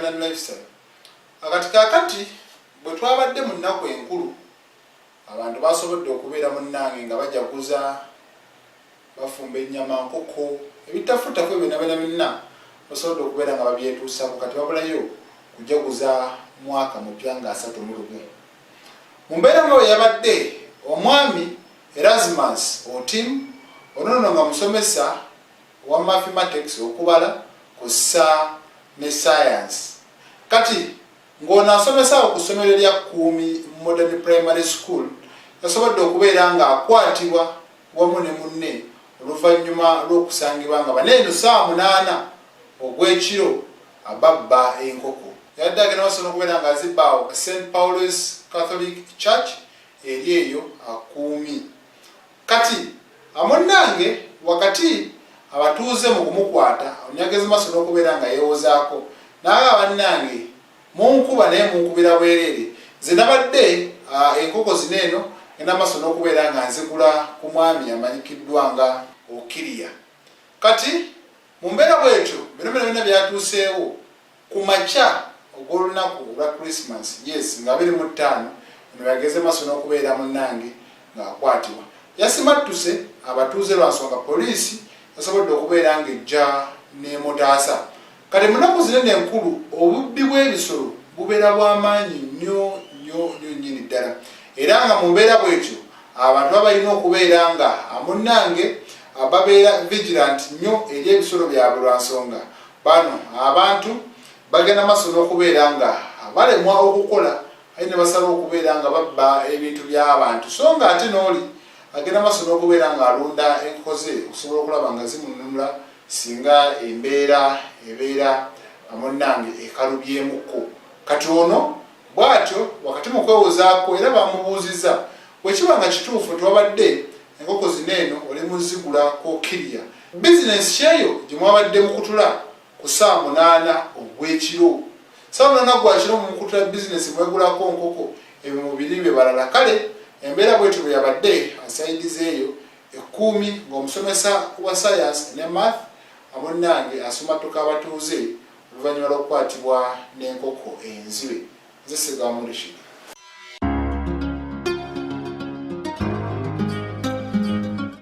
Ugandan Lifestyle. Akati kakati bwe twabadde mu nnaku enkulu abantu basobodde okubeera munnange nga bajaguza bafumba ennyama nkoko ebitafuttako byonna basobodde okubeera nga babyetuusako kati babulayo kujaguza mwaka mupya nga 31. Mu mbeera nga bwe yabadde omwami Erasmus Otim onono nga musomesa wa mathematics okubala kussa ne science kati ng'ono asomesa okusomero lya Kumi Modern Primary School yasobodde okubeera nga akwatibwa wamu ne munne oluvannyuma lw'okusangibwa nga baneeno 8 ogw'ekiro ababba enkoko. Yadde agenda masomero okubeera nga azibbaawo St. Paul's Catholic Church eri eyo Kumi. Kati amunnange wakati abatuuze mu kumukwata onyagezi maso n'okubeera nga yeewozaako naaga bannange munkuba naye munkubira bwereere nze nabadde enkoko zineeno ngenda maso n'okubeera nga nzigula ku mwami amanyikiddwa nga Okiriya. Kati mu mbeera bwetyo byonna byatuuseewo ku makya ogw'olunaku olwa Christmas nga 25 yageze maso n'okubeera munnange ng'akwatibwa. Yasimattuse abatuuze lwansonga poliisi yasobodde okubeera ng'ejja n'emutaasa. Kati mu nnaku zinene enkulu obubbi bw'ebisolo bubeera bw'amaanyi nnyo nnyini ddala era nga mu mbeera bwetyo abantu babalina okubeera nga munnange babeera vigilant nnyo eri ebisolo byabwe lwansonga bano abantu bagenda maaso n'okubeera nga balemwa okukola aye ne basaba okubeera nga babba ebintu by'abantu so nga ate n'oli agenda maaso n'okubeera nga alunda enkoko ze okusobola okulaba nga zimununula singa embeera ebeera munnange ekalubyemukko. Kati ono bw'atyo wakati mu kwewozaako era bamubuuziza bwe kiba nga kituufu twabadde enkoko zineeno oli muzigula Okiriya bizinesi kyeyo gye mwabadde mukutula ku 8 ogw'ekiro 8 gwakiro mukutula bizinesi mwegulako nkoko ebyo mu birimbe balala. Kale embeera bwetyo bwe yabadde asaidizeeyo Kumi ng'omusomesa wa science ne math amunnange asomatuka abatuuze oluvannyuma lw'okukwatibwa n'enkoko enzibe. Nze Ssegawa Murishiga.